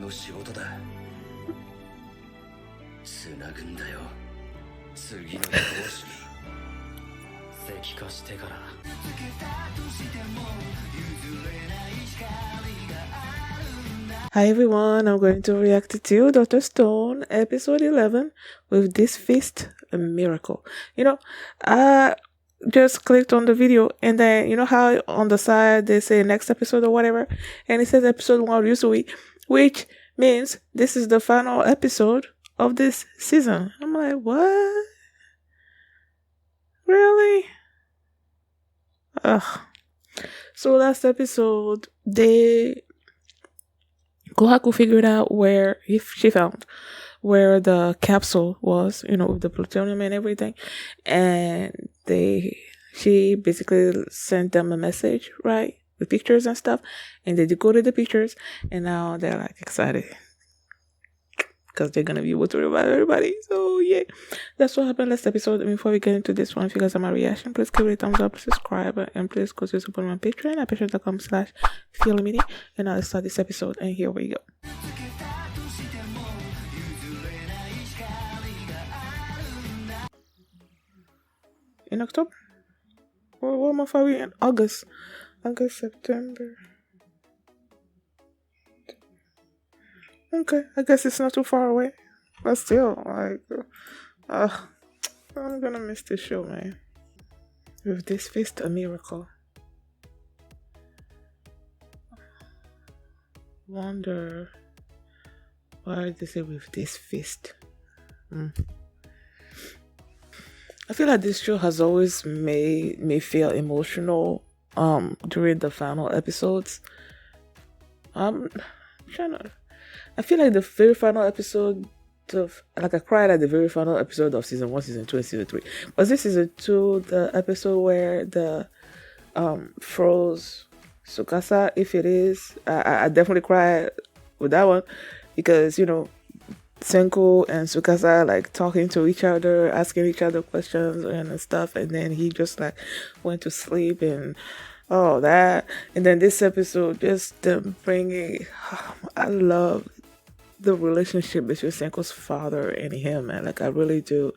の仕事だ。つなぐんだよ。次の同士に。石化してから。 Hi everyone, I'm going to react to Dr. Stone episode 11 with This Fist a Miracle. You know, I just clicked on the video and then, you know how on the side they say next episode or whatever, and it says episode 1 usually, which means this is the final episode of this season. I'm like, what? Really? Ugh. So last episode, Kohaku figured out where she found where the capsule was, you know, with the plutonium and everything, and she basically sent them a message, right, with pictures and stuff, and they decoded the pictures, and now they're like excited because they're gonna be able to revive everybody. So yeah, that's what happened last episode. And before we get into this one, if you guys have my reaction, please give it a thumbs up, subscribe, and please go to support my Patreon at patreon.com/feelmini. And now let's start this episode, and here we go. In October? What month are we in? August, September. Okay, I guess it's not too far away. But still, like, I'm gonna miss this show, man. With This Fist a Miracle. Wonder why they say with this fist. I feel like this show has always made me feel emotional during the final episodes. I feel like the very final episode I cried at the very final episode of season 1, season 2, and season 3. Was this season 2 the episode where the froze Tsukasa? If it is, I definitely cried with that one because, you know, Senko and Tsukasa like talking to each other, asking each other questions and stuff, and then he just like went to sleep and all that. And then this episode, just them bringing, I love the relationship between Senko's father and him, and like I really do.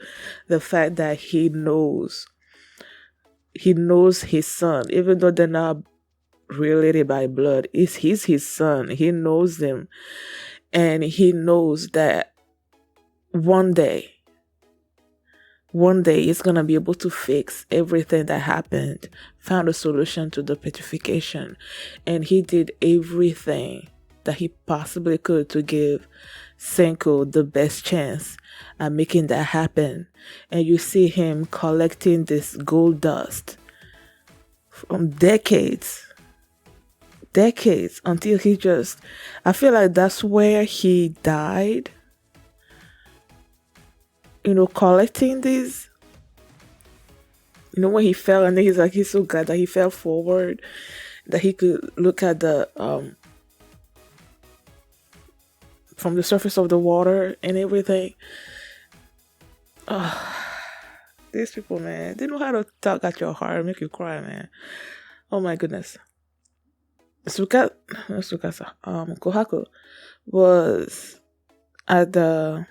The fact that he knows his son, even though they're not related by blood. He's his son. He knows them, and he knows that one day he's gonna be able to fix everything that happened, found a solution to the petrification, and he did everything that he possibly could to give Senko the best chance at making that happen. And you see him collecting this gold dust from decades until he just, I feel like that's where he died, you know, collecting these, you know, when he fell, and then he's so glad that he fell forward, that he could look at the from the surface of the water and everything. These people, man, they know how to talk at your heart and make you cry, man. Oh my goodness. Kohaku was at the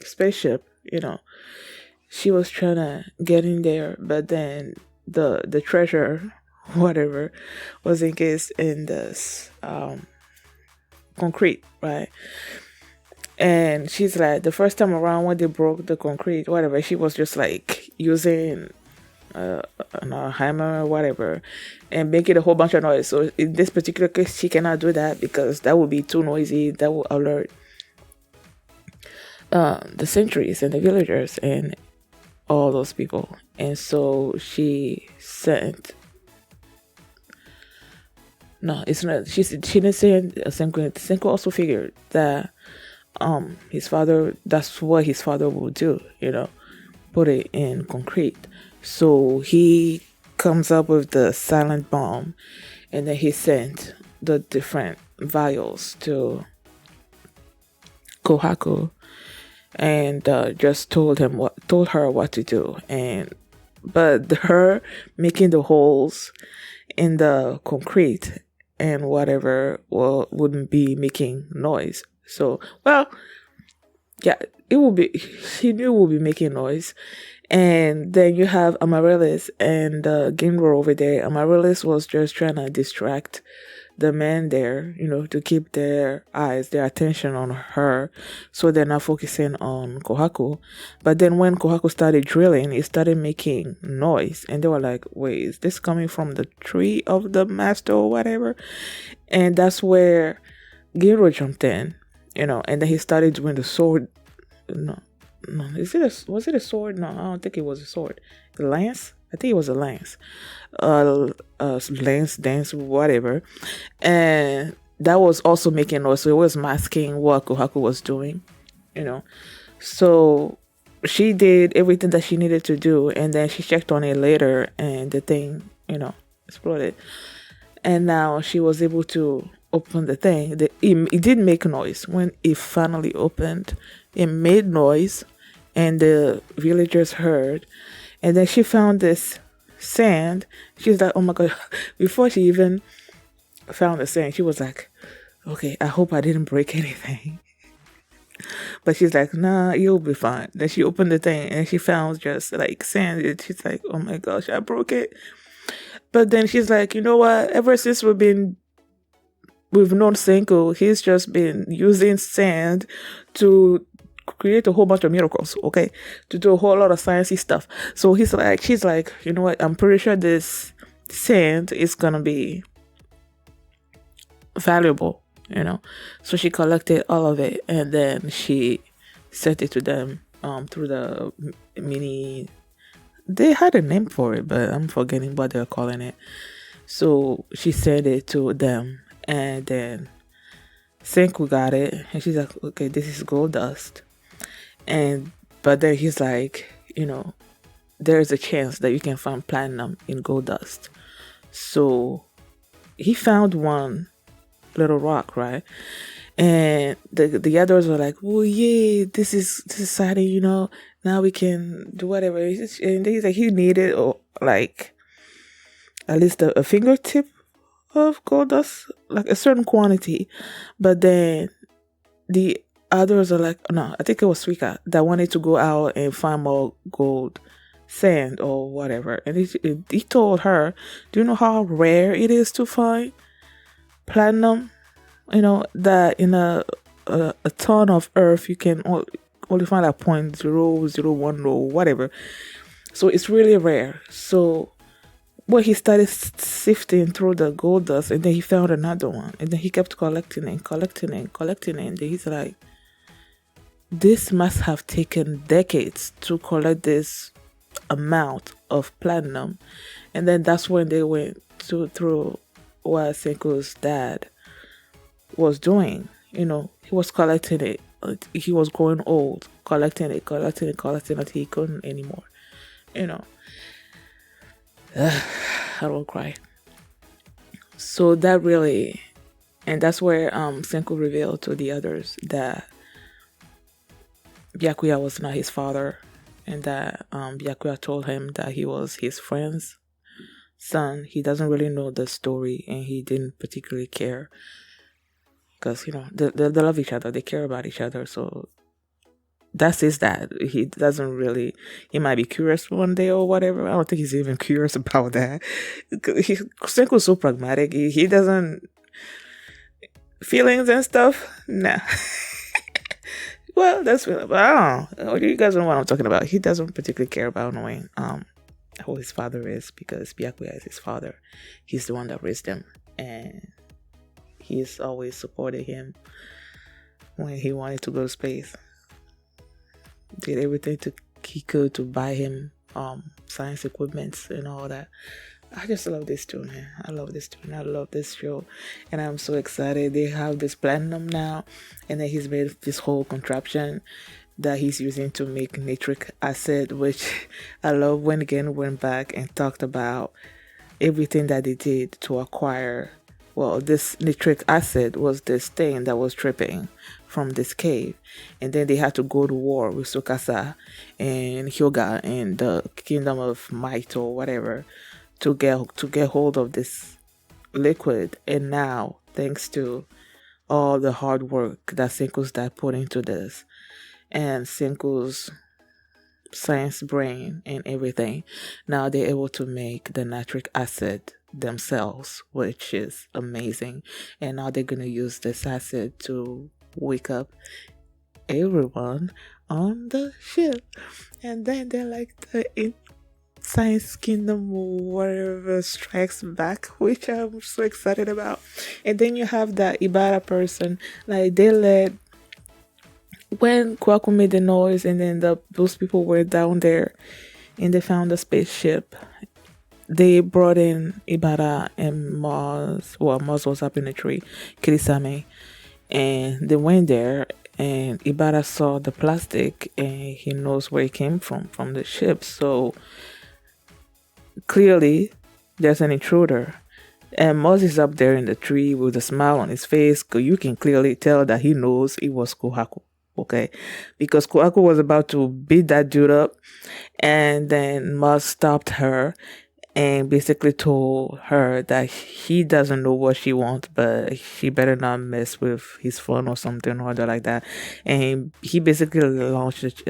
spaceship, you know. She was trying to get in there, but then the treasure, whatever, was encased in this concrete, right? And she's like, the first time around when they broke the concrete, whatever, she was just like using a hammer or whatever and making a whole bunch of noise. So in this particular case, she cannot do that because that would be too noisy. That will alert the sentries and the villagers and all those people. And so she sent, no, it's not, she didn't send Senko. Senko also figured that his father, that's what his father would do, you know, put it in concrete. So he comes up with the silent bomb, and then he sent the different vials to Kohaku and just told her what to do. But her making the holes in the concrete and whatever wouldn't be making noise. So, well, yeah, it will be. He knew it would be making noise, and then you have Amaryllis and Ginro over there. Amaryllis was just trying to distract the men there, to keep their attention on her, so they're not focusing on Kohaku. But then when Kohaku started drilling, it started making noise, and they were like, "Wait, is this coming from the tree of the master or whatever?" And that's where Ginro jumped in, and then he started doing the sword. No, was it a sword? No, I don't think it was a sword. The lance? I think it was a lance. Lance, dance, whatever. And that was also making noise. So it was masking what Kohaku was doing, So she did everything that she needed to do. And then she checked on it later and the thing, exploded. And now she was able to open the thing. It did make noise. When it finally opened, it made noise. And the villagers heard. And then she found this sand. She's like, oh my God. Before she even found the sand, she was like, okay, I hope I didn't break anything. But she's like, nah, you'll be fine. Then she opened the thing and she found just like sand. And she's like, oh my gosh, I broke it. But then she's like, you know what? Ever since we've known Senku, he's just been using sand to create a whole bunch of miracles, okay, to do a whole lot of sciencey stuff. So she's like, you know what, I'm pretty sure this sand is gonna be valuable, so she collected all of it and then she sent it to them through the mini, they had a name for it but I'm forgetting what they're calling it. So she sent it to them and then Senku got it and she's like, okay, this is gold dust. But then he's like, there's a chance that you can find platinum in gold dust. So he found one little rock, right? And the others were like, oh yeah, this is exciting, now we can do whatever. And he's like, he needed like at least a fingertip of gold dust, like a certain quantity. But then the others are like, no, I think it was Suika that wanted to go out and find more gold sand or whatever. And he told her, do you know how rare it is to find platinum? That in a ton of earth you can only find like 0.0010 or whatever. So it's really rare. So when he started sifting through the gold dust and then he found another one and then he kept collecting it. And he's like, this must have taken decades to collect this amount of platinum. And then that's when they went through what Senku's dad was doing. He was collecting it. He was growing old, collecting it until he couldn't anymore. I don't cry. So that really, and that's where Senku revealed to the others that Byakuya was not his father, and that Byakuya told him that he was his friend's son. He doesn't really know the story, and he didn't particularly care because they love each other, they care about each other. So that's his dad. He doesn't really. He might be curious one day or whatever. I don't think he's even curious about that. Senku's so pragmatic. He doesn't feelings and stuff. Nah. Well, that's but I don't know. You guys know what I'm talking about. He doesn't particularly care about knowing who his father is because Byakuya is his father. He's the one that raised him, and he's always supported him when he wanted to go to space. Did everything he could to buy him science equipment and all that. I just love this tune, man. I love this tune. I love this show. And I'm so excited. They have this platinum now. And then he's made this whole contraption that he's using to make nitric acid, which I love when Gen went back and talked about everything that they did to acquire. Well, this nitric acid was this thing that was dripping from this cave. And then they had to go to war with Tsukasa and Hyoga and the Kingdom of Might or whatever to get hold of this liquid, and now thanks to all the hard work that Senku's dad put into this, and Senku's science brain and everything, now they're able to make the nitric acid themselves, which is amazing. And now they're gonna use this acid to wake up everyone on the ship. And then they're like the Science Kingdom or whatever strikes back, which I'm so excited about. And then you have that Ibara person, like they let when Kwaku made the noise, and then those people were down there and they found the spaceship. They brought in Ibara and Mars. Well, Mars was up in the tree, Kirisame, and they went there. And Ibara saw the plastic, and he knows where it came from the ship. So clearly, there's an intruder. And Mars is up there in the tree with a smile on his face. You can clearly tell that he knows it was Kohaku. Okay, because Kohaku was about to beat that dude up, and then Mars stopped her and basically told her that he doesn't know what she wants, but she better not mess with his phone or something or other like that. And he basically launched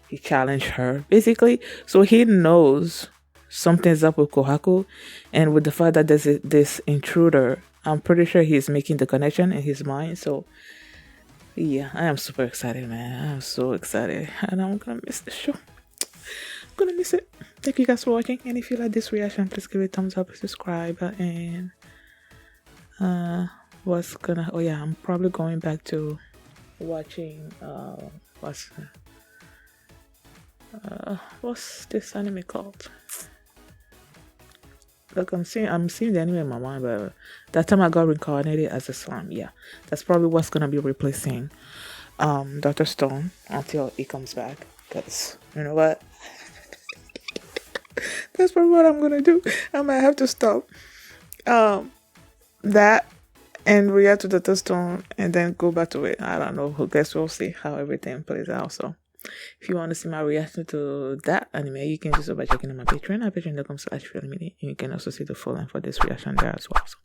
he challenged her basically, so he knows something's up with Kohaku, and with the fact that there's this intruder, I'm pretty sure he's making the connection in his mind. So yeah, I am super excited, man. I'm so excited, and I'm gonna miss the show. I'm gonna miss it. Thank you guys for watching, and if you like this reaction, please give it a thumbs up, subscribe, and I'm probably going back to watching what's this anime called? Look, I'm seeing the anime in my mind, but that time I got reincarnated as a slime. Yeah, that's probably what's gonna be replacing Dr. Stone until he comes back. Cause you know what? That's probably what I'm gonna do. I might have to stop that and react to Dr. Stone and then go back to it. I don't know. I guess we'll see how everything plays out. So if you want to see my reaction to that anime, you can do so by checking out my Patreon at patreon.com/feelmedia. And you can also see the full length for this reaction there as well. So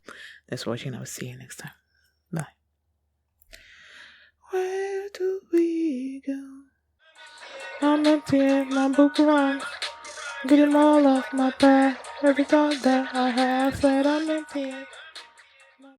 thanks for watching. I will see you next time. Bye. Where do we go? I'm empty in my book run. Getting all off my back. Every thought that I have said I'm empty.